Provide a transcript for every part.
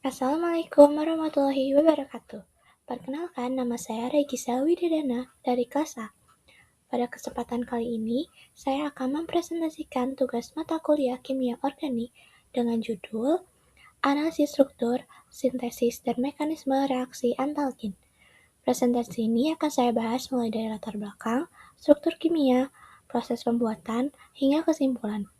Assalamualaikum warahmatullahi wabarakatuh. Perkenalkan, nama saya Regisa Wididana dari kelas A. Pada kesempatan kali ini, saya akan mempresentasikan tugas mata kuliah kimia organik dengan judul Analisis Struktur, Sintesis, dan Mekanisme Reaksi Antalgin. Presentasi ini akan saya bahas mulai dari latar belakang, struktur kimia, proses pembuatan, hingga kesimpulan.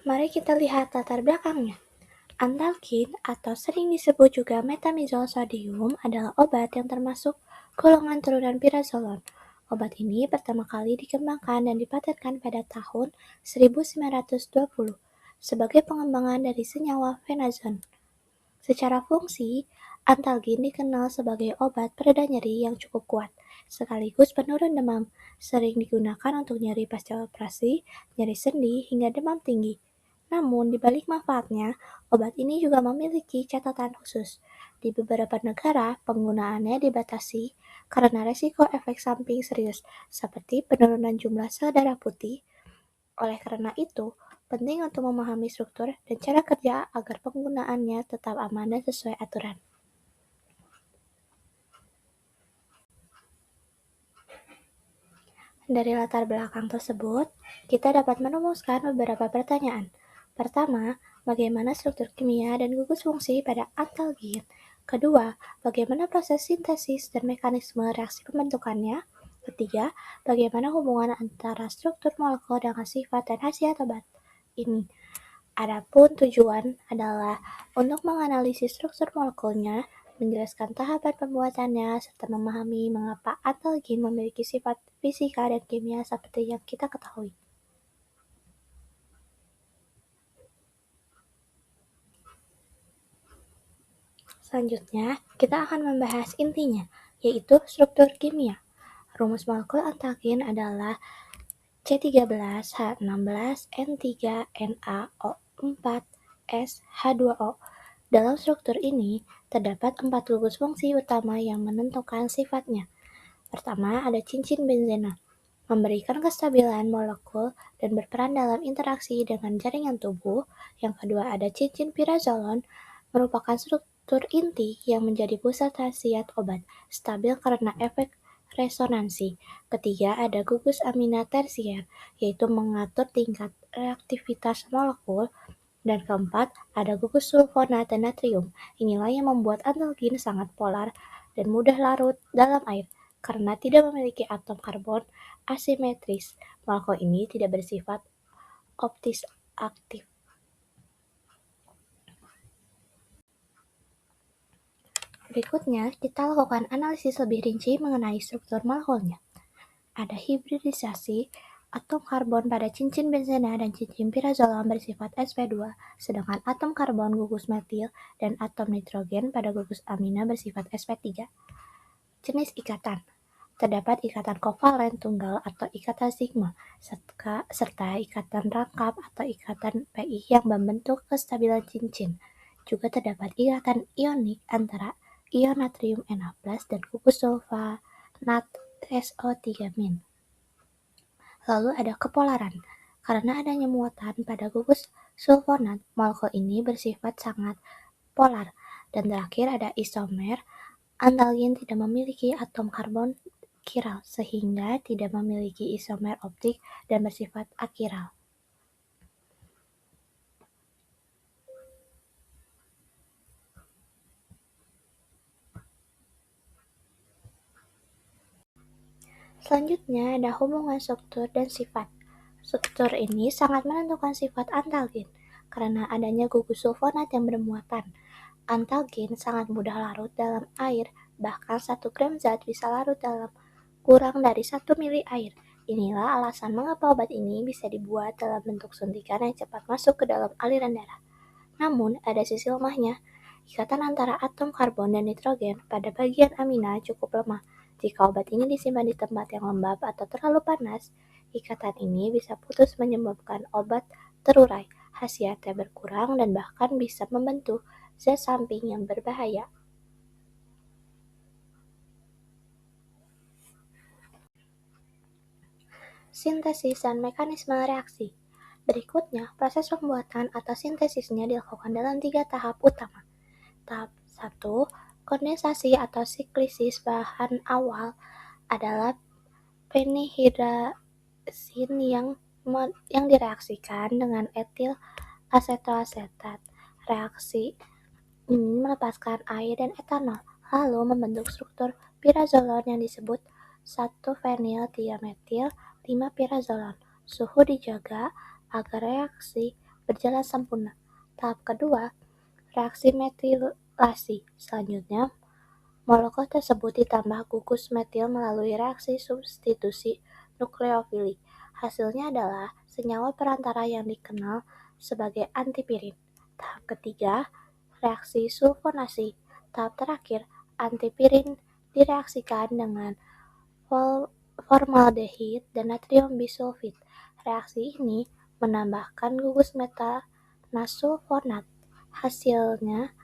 Mari kita lihat latar belakangnya. Antalgin atau sering disebut juga metamizol sodium adalah obat yang termasuk golongan turunan pirazolon. Obat ini pertama kali dikembangkan dan dipatenkan pada tahun 1920 sebagai pengembangan dari senyawa fenazon. Secara fungsi, antalgin dikenal sebagai obat pereda nyeri yang cukup kuat, sekaligus penurun demam, sering digunakan untuk nyeri pasca operasi, nyeri sendi, hingga demam tinggi. Namun, di balik manfaatnya, obat ini juga memiliki catatan khusus. Di beberapa negara, penggunaannya dibatasi karena resiko efek samping serius, seperti penurunan jumlah sel darah putih. Oleh karena itu, penting untuk memahami struktur dan cara kerja agar penggunaannya tetap aman dan sesuai aturan. Dari latar belakang tersebut, kita dapat merumuskan beberapa pertanyaan. Pertama, bagaimana struktur kimia dan gugus fungsi pada antalgin? Kedua, bagaimana proses sintesis dan mekanisme reaksi pembentukannya? Ketiga, bagaimana hubungan antara struktur molekul dengan sifat dan khasiat obat ini? Adapun tujuan adalah untuk menganalisis struktur molekulnya, menjelaskan tahapan pembuatannya, serta memahami mengapa antalgin memiliki sifat fisika dan kimia seperti yang kita ketahui. Selanjutnya, kita akan membahas intinya, yaitu struktur kimia. Rumus molekul antalgin adalah C13H16N3NaO4SH2O. Dalam struktur ini, terdapat 4 gugus fungsi utama yang menentukan sifatnya. Pertama, ada cincin benzena, memberikan kestabilan molekul dan berperan dalam interaksi dengan jaringan tubuh. Yang kedua, ada cincin pirazolon, merupakan struktur inti yang menjadi pusat khasiat obat, stabil karena efek resonansi. Ketiga, ada gugus amina tersier, yaitu mengatur tingkat reaktivitas molekul. Dan keempat, ada gugus sulfonat dan natrium. Inilah yang membuat antalgin sangat polar dan mudah larut dalam air. Karena tidak memiliki atom karbon asimetris, molekul ini tidak bersifat optis aktif. Berikutnya, kita lakukan analisis lebih rinci mengenai struktur molekulnya. Ada hibridisasi, atom karbon pada cincin benzena dan cincin pirazolon bersifat sp2, sedangkan atom karbon gugus metil dan atom nitrogen pada gugus amina bersifat sp3. Jenis ikatan. Terdapat ikatan kovalen tunggal atau ikatan sigma, serta ikatan rangkap atau ikatan Pi yang membentuk kestabilan cincin. Juga terdapat ikatan ionik antara ion natrium Na+ dan gugus sulfonat SO3-. Lalu ada kepolaran. Karena adanya muatan pada gugus sulfonat, molekul ini bersifat sangat polar. Dan terakhir ada isomer. Antalgin tidak memiliki atom karbon kiral, sehingga tidak memiliki isomer optik dan bersifat akiral. Selanjutnya ada hubungan struktur dan sifat. Struktur ini sangat menentukan sifat antalgin, karena adanya gugus sulfonat yang bermuatan. Antalgin sangat mudah larut dalam air, bahkan 1 gram zat bisa larut dalam kurang dari 1 mili air. Inilah alasan mengapa obat ini bisa dibuat dalam bentuk suntikan yang cepat masuk ke dalam aliran darah. Namun, ada sisi lemahnya. Ikatan antara atom karbon dan nitrogen pada bagian amina cukup lemah. Jika obat ini disimpan di tempat yang lembab atau terlalu panas, ikatan ini bisa putus menyebabkan obat terurai, khasiatnya berkurang dan bahkan bisa membentuk zat samping yang berbahaya. Sintesis dan mekanisme reaksi. Berikutnya, proses pembuatan atau sintesisnya dilakukan dalam 3 tahap utama. Tahap 1, kondensasi atau siklisis bahan awal adalah penhidrazin yang direaksikan dengan etil asetoasetat. Reaksi ini melepaskan air dan etanol, lalu membentuk struktur pirazolon yang disebut 1-fenil-3-metil 5-pirazolon. Suhu dijaga agar reaksi berjalan sempurna. Tahap kedua, reaksi metilasi. Selanjutnya, molekul tersebut ditambah gugus metil melalui reaksi substitusi nukleofili. Hasilnya adalah senyawa perantara yang dikenal sebagai antipirin. Tahap ketiga, reaksi sulfonasi. Tahap terakhir, antipirin direaksikan dengan formaldehid dan natrium bisulfit. Reaksi ini menambahkan gugus metanasulfonat. Hasilnya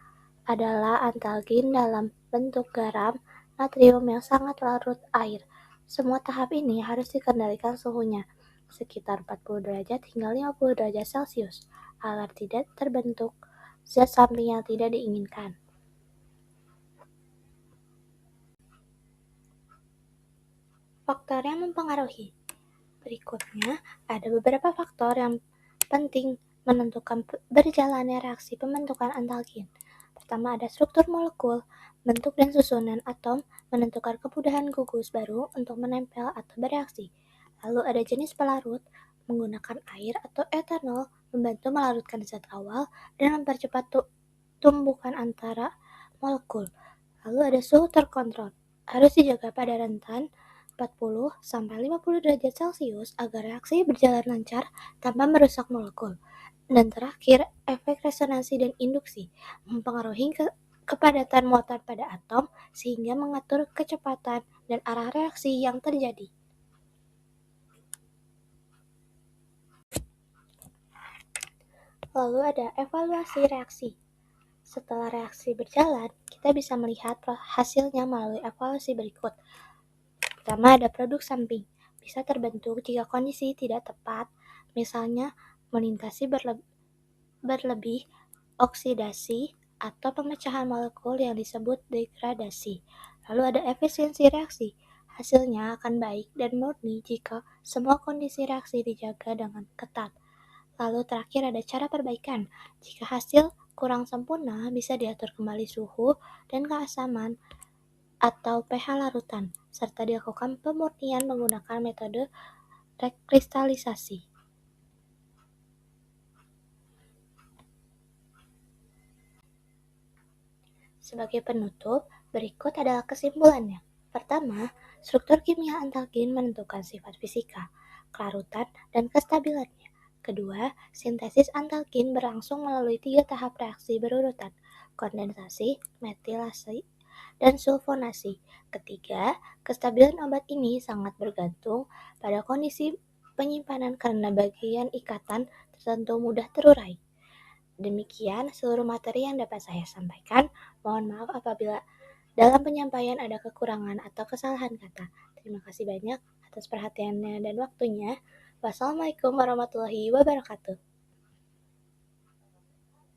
adalah antalgin dalam bentuk garam natrium yang sangat larut air. Semua tahap ini harus dikendalikan suhunya sekitar 40 derajat hingga 50 derajat Celcius agar tidak terbentuk zat samping yang tidak diinginkan. Faktor yang mempengaruhi. Berikutnya, ada beberapa faktor yang penting menentukan berjalannya reaksi pembentukan antalgin. Pertama, ada struktur molekul, bentuk dan susunan atom menentukan kemudahan gugus baru untuk menempel atau bereaksi. Lalu ada jenis pelarut, menggunakan air atau etanol membantu melarutkan zat awal dan mempercepat tumbukan antara molekul. Lalu ada suhu terkontrol, harus dijaga pada rentan 40-50 derajat Celcius agar reaksi berjalan lancar tanpa merusak molekul. Dan terakhir, efek resonansi dan induksi mempengaruhi kepadatan muatan pada atom sehingga mengatur kecepatan dan arah reaksi yang terjadi. Lalu ada evaluasi reaksi. Setelah reaksi berjalan, kita bisa melihat hasilnya melalui evaluasi berikut. Pertama, ada produk samping. Bisa terbentuk jika kondisi tidak tepat, misalnya melintasi berlebih, oksidasi, atau pemecahan molekul yang disebut degradasi. Lalu ada efisiensi reaksi. Hasilnya akan baik dan murni jika semua kondisi reaksi dijaga dengan ketat. Lalu terakhir ada cara perbaikan. Jika hasil kurang sempurna, bisa diatur kembali suhu dan keasaman atau pH larutan, serta dilakukan pemurnian menggunakan metode rekristalisasi. Sebagai penutup, berikut adalah kesimpulannya. Pertama, struktur kimia antalgin menentukan sifat fisika, kelarutan, dan kestabilannya. Kedua, sintesis antalgin berlangsung melalui 3 tahap reaksi berurutan, kondensasi, metilasi, dan sulfonasi. Ketiga, kestabilan obat ini sangat bergantung pada kondisi penyimpanan karena bagian ikatan tertentu mudah terurai. Demikian seluruh materi yang dapat saya sampaikan. Mohon maaf apabila dalam penyampaian ada kekurangan atau kesalahan kata. Terima kasih banyak atas perhatiannya dan waktunya. Wassalamualaikum warahmatullahi wabarakatuh.